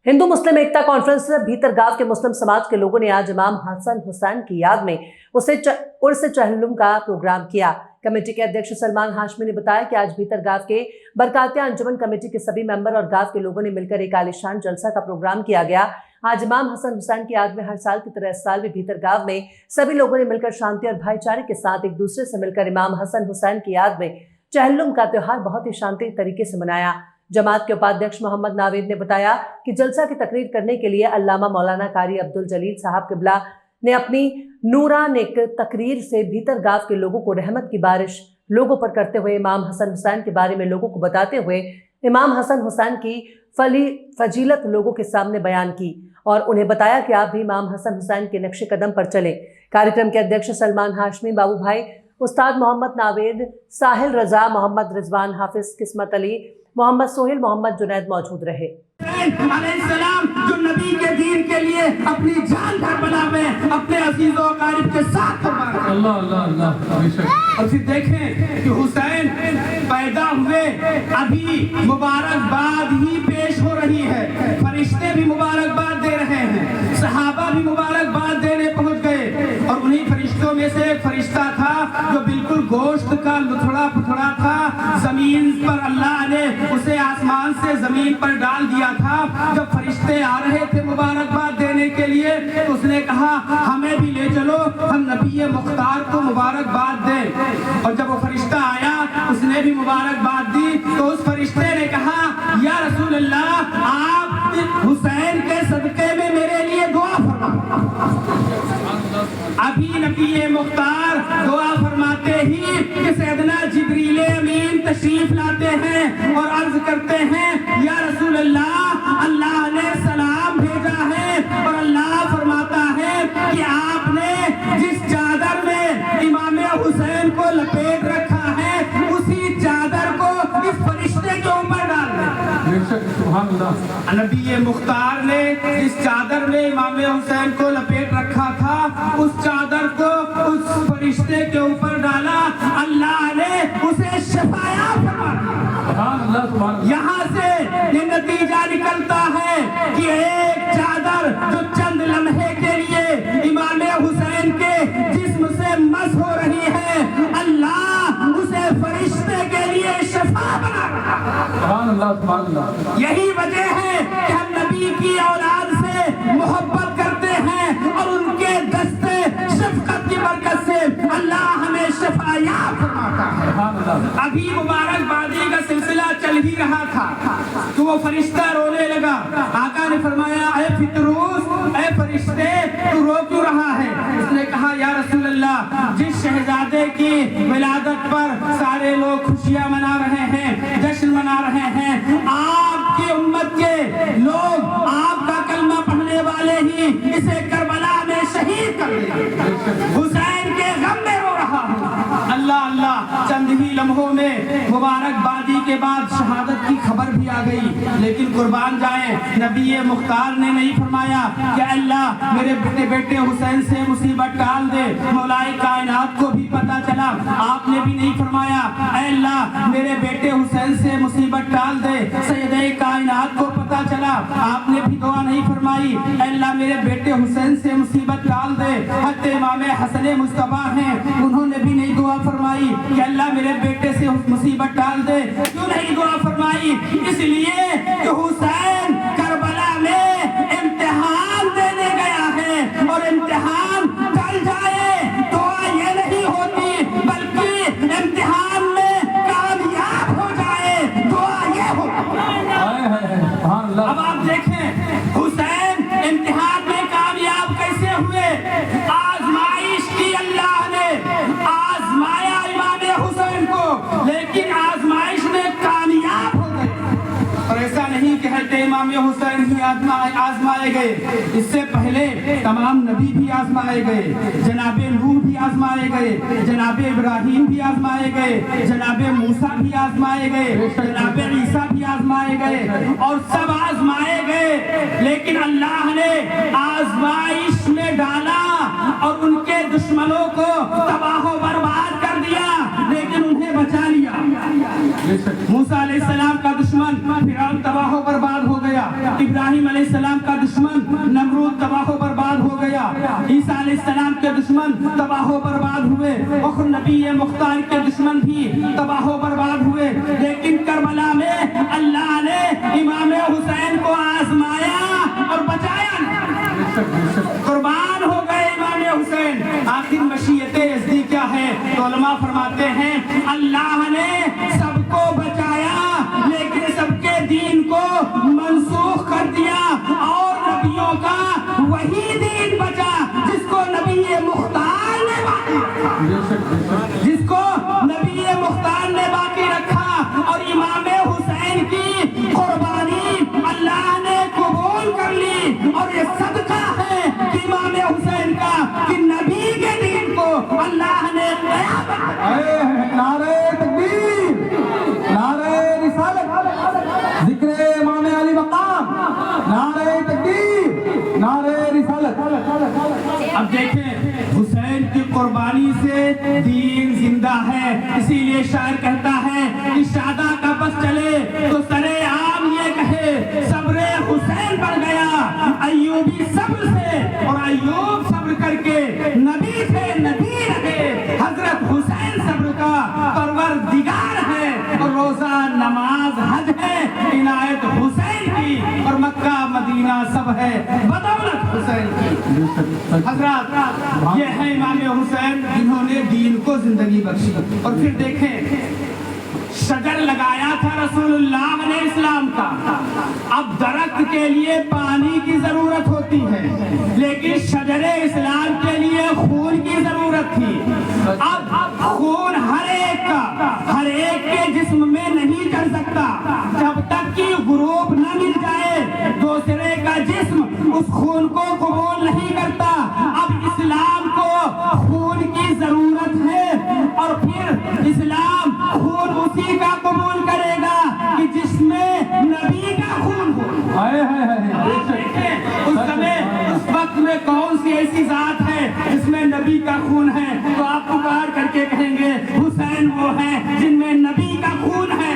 हिंदू मुस्लिम एकता conference Bhitargaon के मुस्लिम समाज के लोगों ने आज इमाम हसन हुसैन की याद में उर्स चहल्लुम का प्रोग्राम किया। कमेटी के अध्यक्ष सलमान हाशमी ने बताया कि आज भीतरगांव के बरकातिया अंजुमन कमेटी के सभी मेंबर और गांव के लोगों ने मिलकर एक आलिशान जलसा का प्रोग्राम किया गया। आज इमाम हसन हुसैन की याद में हर साल की तरह इस साल भी भीतरगांव में सभी लोगों ने मिलकर शांति और भाईचारे के साथ एक दूसरे से मिलकर इमाम हसन हुसैन की याद में चहल्लुम का त्योहार बहुत ही शांति तरीके से मनाया। जमात के उपाध्यक्ष मोहम्मद नावेद ने बताया कि जलसा की तकरीर करने के लिए अल्लामा मौलाना कारी अब्दुल जलील साहब किबला ने अपनी नूरानिक तकरीर से भीतरगांव के लोगों को रहमत की बारिश लोगों पर करते हुए इमाम हसन हुसैन के बारे में लोगों को बताते हुए इमाम हसन हुसैन की फजीलत लोगों के सामने बयान की और उन्हें बताया कि आप भी इमाम हसन हुसैन के नक्शे कदम पर चले। कार्यक्रम के अध्यक्ष सलमान हाशमी, बाबू भाई, उस्ताद मोहम्मद नावेद, साहिल रजा, मोहम्मद रिजवान, हाफिज किस्मत अली, मोहम्मद सोहेल, मोहम्मद जुनैद मौजूद रहे। जो नबी के दीन के लिए अपनी जान करबला में अपने अजीजों और क़रीब के साथ अल्लाह अल्लाह अल्लाह। और फिर देखें कि हुसैन पैदा हुए अभी मुबारकबाद ही पेश हो रही है, फरिश्ते भी मुबारकबाद दे रहे हैं, सहाबा भी मुबारकबाद देने पहुंच गए। और उन्हीं फरिश्तों में से एक फरिश्ता था जो बिल्कुल गोश्त का लुथड़ा पुथड़ा था, जमीन पर अल्लाह ने उसे आसमान से जमीन पर डाल दिया था। जब फरिश्ते आ रहे थे मुबारकबाद देने के लिए तो उसने कहा हमें भी ले चलो, हम नबी मुख्तार को मुबारकबाद दें। और जब वो फरिश्ता आया उसने भी मुबारकबाद दी तो उस फरिश्ते ने कहा या रसूल अल्लाह, आप हुसैन के सदके में मेरे लिए दुआ फरमाओ। अभी नबी मुख्तार दुआ फरमाते ही कि सैयदना जिब्रील अमीन तशरीफ लाते हैं और अर्ज करते हैं या रसूल अल्लाह, अल्लाह ने सलाम भेजा है और अल्लाह फरमाता है कि आपने जिस चादर में इमाम हुसैन को लपेट रखा है उसी चादर को इस फरिश्ते के ऊपर डाल दे। नबी मुख्तार ने जिस चादर में इमाम हुसैन को लपेट रखा था उस चादर को उस फरिश्ते के ऊपर डाला, अल्लाह ने उसे शफाया फरमाया। यहाँ से ये नतीजा निकलता है कि एक चादर जो चंद लम्हे के लिए इमाम हुसैन के जिस्म से मस हो रही है, अल्लाह उसे फरिश्ते के लिए शफा बना रहा। यही वजह है कि हम नबी की औलाद से मोहब्बत करते हैं और उनके दस्ते शफकत की बरकत से अल्लाह हमें शफाया फरमाता है। अभी मुबारकबादी का सिलसिला चल ही रहा था तो वो फरिश्ता रोने लगा। आका ने फरमाया ऐ फितरूस, ऐ फरिश्ते, तू रो क्यों रहा है? उसने कहा या रसूल अल्लाह, जिस शहजादे की विलादत पर सारे लोग खुशियां मना रहे हैं, जश्न मना रहे हैं, आपकी उम्मत के लोग आपका कलमा पढ़ने वाले ही इसे करबला में शहीद कर दिया। हुसैन के गम में रो रहा हूँ। अल्लाह अल्लाह, चंद ही लम्हों में मुबारकबादी के बाद शहादत की खबर भी आ गई। लेकिन कुर्बान जाए, नबी मुख्तार ने नहीं फरमाया कि अल्लाह मेरे बेटे हुसैन से मुसीबत टाल दे। मौलाए कायनात को भी पता चला, आपने भी नहीं फरमाया अल्लाह मेरे बेटे हुसैन से मुसीबत टाल दे। सैयदे कायनात को पता चला, आपने भी दुआ नहीं फरमाई अल्लाह मेरे बेटे हुसैन से मुसीबत टाल दे। हत्ते इमाम हसन मुस्तफा हैं, उन्होंने भी नहीं दुआ फरमाई कि अल्लाह मेरे बेटे से मुसीबत टाल दे। क्यों नहीं दुआ फरमाई? इसलिए कि हुसैन करबला में इम्तिहान देने गया है और इम्तिहान टल जाए तो ये नहीं होती, बल्कि इम्तिहान में कामयाब हो जाए तो ये हो। अब आप देखें हुसैन इम्तिहान में कामयाब कैसे हुए। आजमाइश की अल्लाह ने, आजमाया इमाम हुसैन को, लेकिन आजमाइश में कामयाब हो गए। और ऐसा नहीं कहते इमाम हुसैन ही आजमाए गए, इससे पहले तमाम नबी भी आजमाए गए। जनाबे नूह भी आजमाए गए, जनाबे इब्राहिम भी आजमाए गए, जनाबे मूसा भी आजमाए गए, जनाबे ईसा भी आजमाए गए और सब आजमाए गए। लेकिन अल्लाह ने आजमाइश में डाला और उनके दुश्मनों को तबाह बर्बाद कर दिया, लेकिन उन्हें बचा लिया। मूसा अलैहिस्सलाम का दुश्मन फिरौन तबाह बर्बाद हो गया। इब्राहिम अलैहिस्सलाम का दुश्मन नमरूद तबाह बर्बाद हो गया, ईसा अलैहिस्सलाम के दुश्मन तबाह बर्बाद हुए, और नबी मुख्तार के दुश्मन भी तबाह बर्बाद हुए। लेकिन करबला में अल्लाह ने इमाम हुसैन को आजमाया और बचाया, कुर्बान हो गए इमाम हुसैन। आखिर मशीयत यज़दी क्या है? तो उलमा फरमाते हैं अल्लाह ने सबको बचाया लेकिन सबके दीन को मनसूख कर दिया, और नबियों का वही दीन बचा जिसको नबी मुख्तार ने बाकी रखा, और इमाम हुसैन की कुर्बानी अल्लाह ने कबूल कर ली। और ये सदका है कि इमाम हुसैन का कि नबी के दीन को अल्लाह ने नारे तकबीर, नारे रिसालत, जिक्रे इमाम अली मकाम, नारे तकबीर, नारे रिसालत। अब देखें हुसैन की कुर्बानी से दीन जिंदा है, इसीलिए शायर कहता है कि शादा का बस चले तो सरे आम ये कहे सब्रे हुसैन बढ़ गया, अय्यूबी सब्र से, और अय्यूब सब्र करके नबी थे नबी रहे। हजरत हुसैन सब्र का परवरदिगार है, और रोजा नमाज हज है इनायत हुसैन की, और मक्का मदीना सब है बदौलत हुसैन की। हजरत ये है इमाम हुसैन जिन्होंने दीन को जिंदगी बख्शी। और फिर देखें शजर लगाया था रसूलुल्लाह अलैहि इस्लाम का। अब दरख्त के लिए पानी की जरूरत होती है, लेकिन शजरे इस्लाम के लिए खून की जरूरत थी। अब खून हर एक के जिस्म में नहीं चढ़ सकता जब तक कि ग्रुप न मिल जाए, दूसरे का जिस्म उस खून को कबूल नहीं करता। अब इस्लाम को खून की जरूरत है, और फिर इस्लाम खून उसी का कबूल करेगा कि जिसमें नबी का खून हो। उस समय उस वक्त में कौन सी ऐसी जात है जिसमें नबी का खून है? तो आप पुकार करके कहेंगे हुसैन वो है जिनमें नबी का खून है।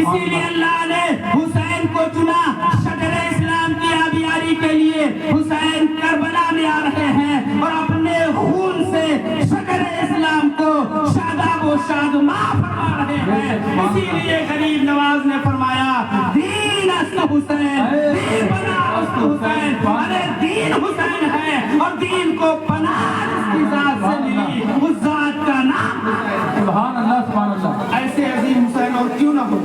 इसीलिए अल्लाह ने हुसैन को चुना शजरे इस्लाम की आबियारी के लिए। हुसैन करबला में आ रहे हैं और अपने खून से शजरे इस्लाम को शादाब व शादमां फरमा रहे हैं। इसीलिए गरीब नवाज ने फरमाया दीन अस्त हुसैन, दीन बना अस्त हुसैन। अरे दीन हुसैन है, और दीन को पनाह जिसकी जात से मिली उस जात का नाम हुसैन। सुभान अल्लाह, सुभान अल्लाह। ऐसे अजीम हुसैन और क्यों ना हो।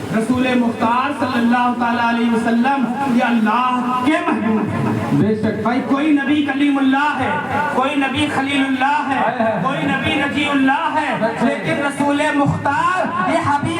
रसूल मुख्तार सल्लल्लाहु ताला अलैहि वसल्लम ये अल्लाह के महबूब हैं। बेशक भाई कोई नबी कलीमुल्लाह है, कोई नबी खलीलुल्लाह है, कोई नबी नजीउल्लाह है, लेकिन रसूल मुख्तार ये हबीब